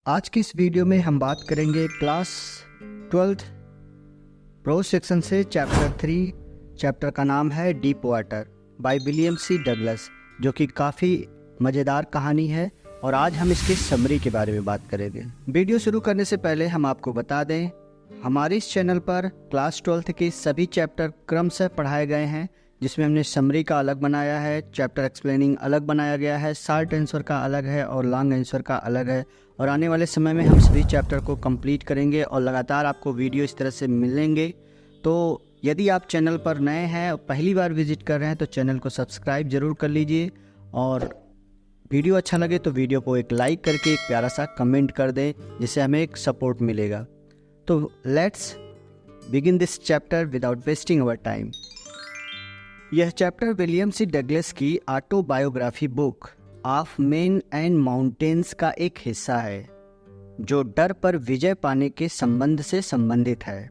आज की इस वीडियो में हम बात करेंगे क्लास 12th प्रो सेक्शन से चैप्टर 3। चैप्टर का नाम है deep water by William C Douglas, जो कि काफ़ी मज़ेदार कहानी है और आज हम इसके समरी के बारे में बात करेंगे। वीडियो शुरू करने से पहले हम आपको बता दें, हमारे इस चैनल पर क्लास 12th के सभी चैप्टर क्रमशः पढ़ाए गए हैं, जिसमें हमने समरी का अलग बनाया है, चैप्टर एक्सप्लेनिंग अलग बनाया गया है, शॉर्ट आंसर का अलग है और लॉन्ग आंसर का अलग है। और आने वाले समय में हम सभी चैप्टर को कंप्लीट करेंगे और लगातार आपको वीडियो इस तरह से मिलेंगे। तो यदि आप चैनल पर नए हैं और पहली बार विजिट कर रहे हैं तो चैनल को सब्सक्राइब ज़रूर कर लीजिए, और वीडियो अच्छा लगे तो वीडियो को एक लाइक करके एक प्यारा सा कमेंट कर दें, जिससे हमें एक सपोर्ट मिलेगा। तो let's begin this chapter without wasting our time. यह चैप्टर विलियम सी डगलस की autobiography book of main and mountains का एक हिस्सा है, जो डर पर विजय पाने के संबंध से संबंधित है।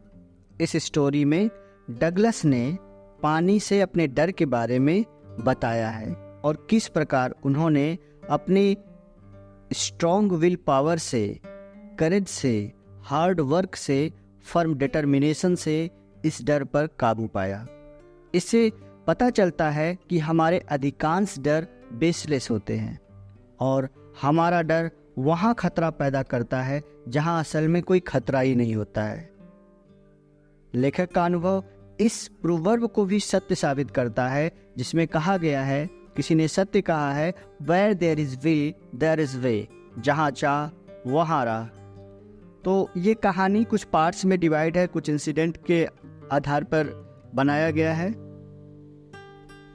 इस स्टोरी में डगलस ने पानी से अपने डर के बारे में बताया है और किस प्रकार उन्होंने अपनी स्ट्रॉन्ग विल पावर से, करेज से, हार्ड वर्क से, फर्म डिटर्मिनेशन से इस डर पर काबू पाया। इससे पता चलता है कि हमारे अधिकांश डर बेसलेस होते हैं और हमारा डर वहाँ खतरा पैदा करता है जहाँ असल में कोई खतरा ही नहीं होता है। लेखक का अनुभव इस प्रोवर्ब को भी सत्य साबित करता है, जिसमें कहा गया है, किसी ने सत्य कहा है, where there is will there is way, जहाँ चाह वहाँ राह। तो ये कहानी कुछ पार्ट्स में डिवाइड है, कुछ इंसिडेंट के आधार पर बनाया गया है।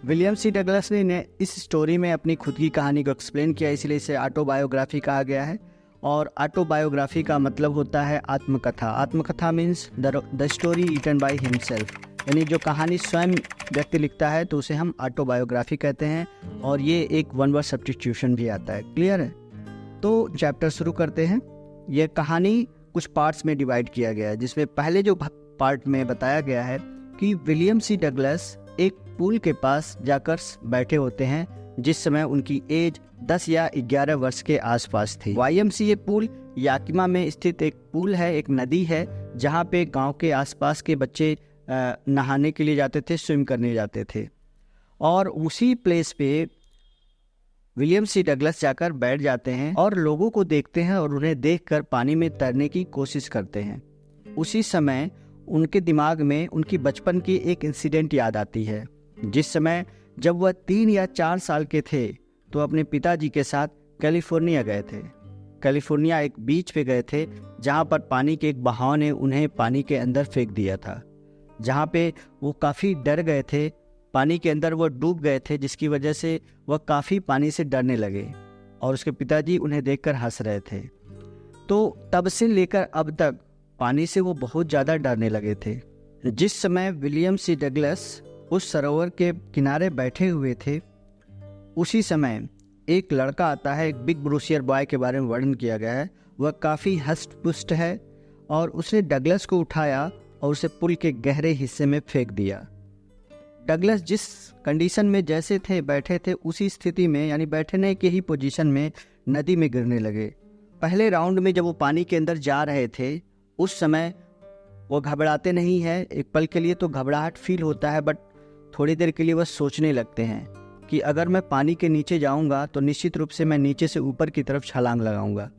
विलियम सी डगलस ने इस स्टोरी में अपनी खुद की कहानी को एक्सप्लेन किया, इसलिए इसे ऑटोबायोग्राफी कहा गया है। और ऑटोबायोग्राफी का मतलब होता है आत्मकथा। आत्मकथा means the story written by himself, यानी जो कहानी स्वयं व्यक्ति लिखता है तो उसे हम ऑटोबायोग्राफी कहते हैं। और ये एक वन वर्ड सब्स्टिट्यूशन भी आता है। क्लियर है? तो चैप्टर शुरू करते हैं। यह कहानी कुछ पार्ट्स में डिवाइड किया गया है, जिसमें पहले जो पार्ट में बताया गया है कि विलियम सी डगलस एक पूल के पास जाकर बैठे होते हैं, जिस समय उनकी एज 10 या 11 वर्ष के आसपास थी। YMCA पूल याकिमा में स्थित एक पूल है, एक नदी है, जहाँ पे गांव के आसपास के बच्चे नहाने के लिए जाते थे, स्विम करने जाते थे। और उसी प्लेस पे विलियम सी डगलस जाकर बैठ जाते हैं और लोगों को देखते हैं और उन्हें देखकर पानी में तैरने की कोशिश करते हैं। उसी समय उनके दिमाग में उनकी बचपन की एक इंसिडेंट याद आती है, जिस समय जब वह 3 या 4 साल के थे तो अपने पिताजी के साथ कैलिफोर्निया गए थे। कैलिफोर्निया एक बीच पे गए थे, जहाँ पर पानी के एक बहाव ने उन्हें पानी के अंदर फेंक दिया था, जहाँ पे वो काफ़ी डर गए थे। पानी के अंदर वो डूब गए थे, जिसकी वजह से वह काफ़ी पानी से डरने लगे और उसके पिताजी उन्हें देखकर हंस रहे थे। तो तब से लेकर अब तक पानी से वो बहुत ज़्यादा डरने लगे थे। जिस समय विलियम सी डगलस उस सरोवर के किनारे बैठे हुए थे, उसी समय एक लड़का आता है। एक बिग ब्रूशियर बॉय के बारे में वर्णन किया गया है। वह काफ़ी हष्ट पुष्ट है और उसने डगलस को उठाया और उसे पुल के गहरे हिस्से में फेंक दिया। डगलस जिस कंडीशन में जैसे थे बैठे थे, उसी स्थिति में, यानी बैठने के ही पोजीशन में नदी में गिरने लगे। पहले राउंड में जब वो पानी के अंदर जा रहे थे, उस समय वो घबराते नहीं है। एक पल के लिए तो घबराहट फील होता है, बट थोड़ी देर के लिए वह सोचने लगते हैं कि अगर मैं पानी के नीचे जाऊंगा तो निश्चित रूप से मैं नीचे से ऊपर की तरफ छलांग लगाऊंगा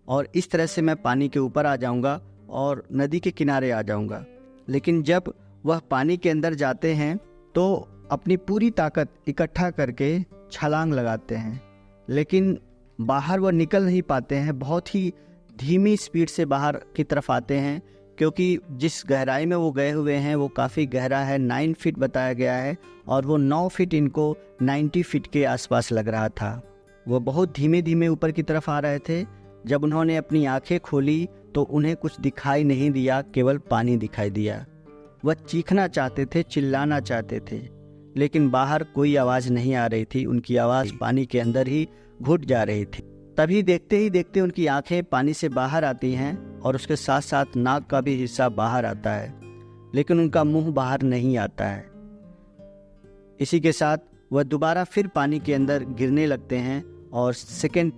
और इस तरह से मैं पानी के ऊपर आ जाऊंगा और नदी के किनारे आ जाऊंगा। लेकिन जब वह पानी के अंदर जाते हैं तो अपनी पूरी ताकत इकट्ठा करके छलांग लगाते हैं, लेकिन बाहर वह निकल नहीं पाते हैं। बहुत ही धीमी स्पीड से बाहर की तरफ आते हैं, क्योंकि जिस गहराई में वो गए हुए हैं वो काफ़ी गहरा है। 9 फीट बताया गया है और वो 9 फीट इनको 90 फीट के आसपास लग रहा था। वो बहुत धीमे धीमे ऊपर की तरफ आ रहे थे। जब उन्होंने अपनी आंखें खोली तो उन्हें कुछ दिखाई नहीं दिया, केवल पानी दिखाई दिया। वह चीखना चाहते थे, चिल्लाना चाहते थे, लेकिन बाहर कोई आवाज़ नहीं आ रही थी। उनकी आवाज़ पानी के अंदर ही घुट जा रही थी। तभी देखते ही देखते उनकी आंखें पानी से बाहर आती हैं और उसके साथ साथ नाक का भी हिस्सा बाहर आता है, लेकिन उनका मुंह बाहर नहीं आता है। इसी के साथ वह दोबारा फिर पानी के अंदर गिरने लगते हैं और सेकंड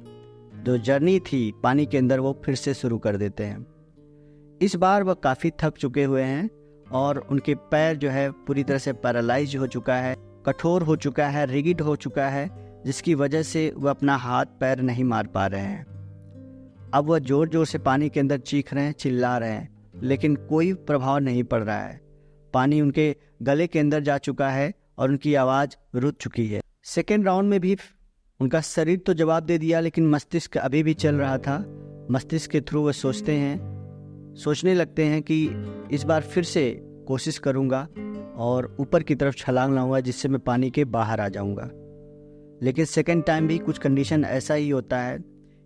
जो जर्नी थी पानी के अंदर वो फिर से शुरू कर देते हैं। इस बार वह काफ़ी थक चुके हुए हैं और उनके पैर जो है पूरी तरह से पैरालाइज हो चुका है, कठोर हो चुका है, रिगिड हो चुका है, जिसकी वजह से वह अपना हाथ पैर नहीं मार पा रहे हैं। अब वह ज़ोर ज़ोर से पानी के अंदर चीख रहे हैं, चिल्ला रहे हैं, लेकिन कोई प्रभाव नहीं पड़ रहा है। पानी उनके गले के अंदर जा चुका है और उनकी आवाज़ रुक चुकी है। सेकेंड राउंड में भी उनका शरीर तो जवाब दे दिया, लेकिन मस्तिष्क अभी भी चल रहा था। मस्तिष्क के थ्रू वह सोचने लगते हैं कि इस बार फिर से कोशिश करूँगा और ऊपर की तरफ छलांग लाऊंगा, जिससे मैं पानी के बाहर आ जाऊँगा। लेकिन सेकेंड टाइम भी कुछ कंडीशन ऐसा ही होता है।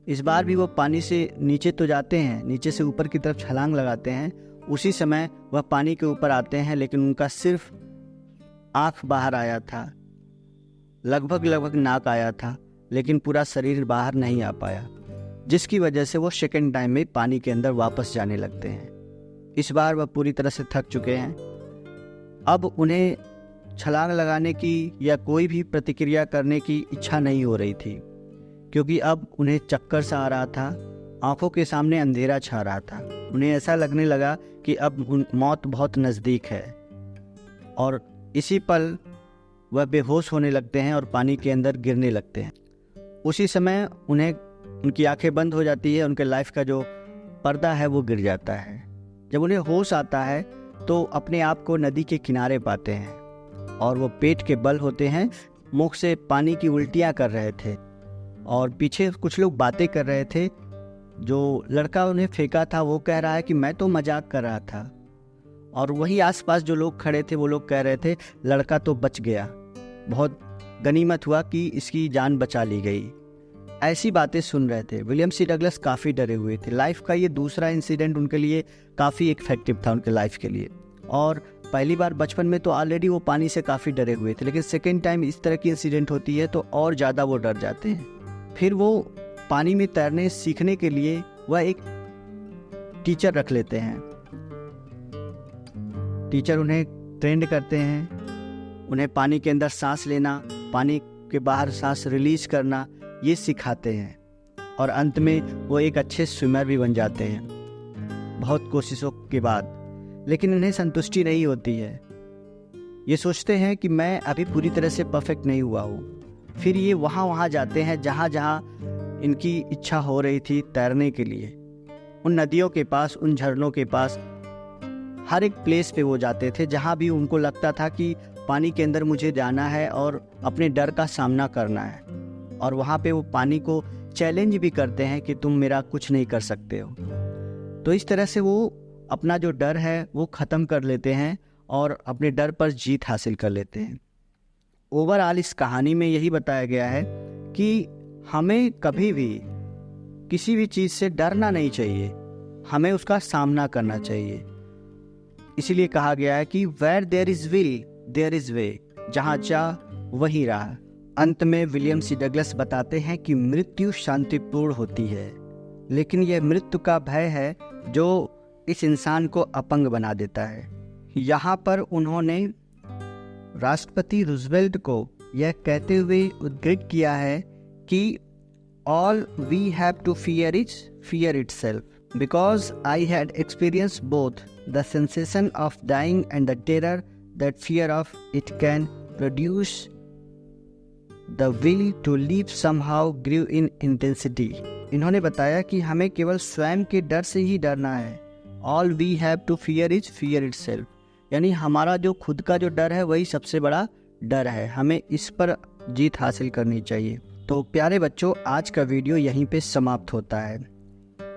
इस बार भी वो पानी से नीचे तो जाते हैं, नीचे से ऊपर की तरफ छलांग लगाते हैं। उसी समय वह पानी के ऊपर आते हैं, लेकिन उनका सिर्फ आँख बाहर आया था, लगभग नाक आया था, लेकिन पूरा शरीर बाहर नहीं आ पाया, जिसकी वजह से वो सेकेंड टाइम में पानी के अंदर वापस जाने लगते हैं। इस बार वह पूरी तरह से थक चुके हैं। अब उन्हें छलांग लगाने की या कोई भी प्रतिक्रिया करने की इच्छा नहीं हो रही थी, क्योंकि अब उन्हें चक्कर सा आ रहा था, आंखों के सामने अंधेरा छा रहा था। उन्हें ऐसा लगने लगा कि अब मौत बहुत नज़दीक है, और इसी पल वह बेहोश होने लगते हैं और पानी के अंदर गिरने लगते हैं। उसी समय उनकी आंखें बंद हो जाती है, उनके लाइफ का जो पर्दा है वो गिर जाता है। जब उन्हें होश आता है तो अपने आप को नदी के किनारे पाते हैं और वो पेट के बल होते हैं, मुख से पानी की उल्टियाँ कर रहे थे और पीछे कुछ लोग बातें कर रहे थे। जो लड़का उन्हें फेंका था वो कह रहा है कि मैं तो मजाक कर रहा था, और वही आसपास जो लोग खड़े थे वो लोग कह रहे थे लड़का तो बच गया, बहुत गनीमत हुआ कि इसकी जान बचा ली गई। ऐसी बातें सुन रहे थे। विलियम सी डगलस काफ़ी डरे हुए थे। लाइफ का ये दूसरा इंसिडेंट उनके लिए काफ़ी इफेक्टिव था उनके लाइफ के लिए। और पहली बार बचपन में तो ऑलरेडी वो पानी से काफ़ी डरे हुए थे, लेकिन सेकेंड टाइम इस तरह की इंसिडेंट होती है तो और ज़्यादा वो डर जाते हैं। फिर वो पानी में तैरने सीखने के लिए वह एक टीचर रख लेते हैं। टीचर उन्हें ट्रेंड करते हैं, उन्हें पानी के अंदर सांस लेना, पानी के बाहर सांस रिलीज करना, ये सिखाते हैं। और अंत में वो एक अच्छे स्विमर भी बन जाते हैं बहुत कोशिशों के बाद। लेकिन इन्हें संतुष्टि नहीं होती है। ये सोचते हैं कि मैं अभी पूरी तरह से परफेक्ट नहीं हुआ हूँ। फिर ये वहाँ जाते हैं जहाँ इनकी इच्छा हो रही थी तैरने के लिए। उन नदियों के पास, उन झरनों के पास, हर एक प्लेस पे वो जाते थे जहाँ भी उनको लगता था कि पानी के अंदर मुझे जाना है और अपने डर का सामना करना है। और वहाँ पे वो पानी को चैलेंज भी करते हैं कि तुम मेरा कुछ नहीं कर सकते हो। तो इस तरह से वो अपना जो डर है वो ख़त्म कर लेते हैं और अपने डर पर जीत हासिल कर लेते हैं। ओवरऑल इस कहानी में यही बताया गया है कि हमें कभी भी किसी भी चीज़ से डरना नहीं चाहिए, हमें उसका सामना करना चाहिए। इसीलिए कहा गया है कि where there is will there is way, जहाँ चाह वहीं राह। अंत में विलियम सी डगलस बताते हैं कि मृत्यु शांतिपूर्ण होती है, लेकिन यह मृत्यु का भय है जो इस इंसान को अपंग बना देता है। यहाँ पर उन्होंने राष्ट्रपति रूजवेल्ट को यह कहते हुए उद्धृत किया है कि all we have to fear is fear itself, because I had experience both the sensation of dying and the terror that fear of it can produce. The will to live somehow grew in intensity. इन्होंने बताया कि हमें केवल स्वयं के डर से ही डरना है। All we have to fear is fear itself, यानी हमारा जो खुद का जो डर है वही सबसे बड़ा डर है, हमें इस पर जीत हासिल करनी चाहिए। तो प्यारे बच्चों, आज का वीडियो यहीं पे समाप्त होता है।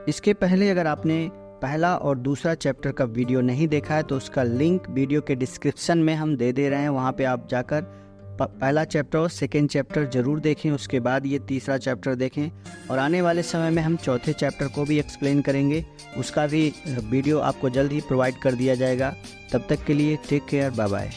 इसके पहले अगर आपने पहला और दूसरा चैप्टर का वीडियो नहीं देखा है तो उसका लिंक वीडियो के डिस्क्रिप्शन में हम दे रहे हैं, वहाँ पे आप जाकर पहला चैप्टर और सेकेंड चैप्टर ज़रूर देखें, उसके बाद ये तीसरा चैप्टर देखें। और आने वाले समय में हम चौथे चैप्टर को भी एक्सप्लेन करेंगे, उसका भी वीडियो आपको जल्द ही प्रोवाइड कर दिया जाएगा। तब तक के लिए टेक केयर, बाय बाय।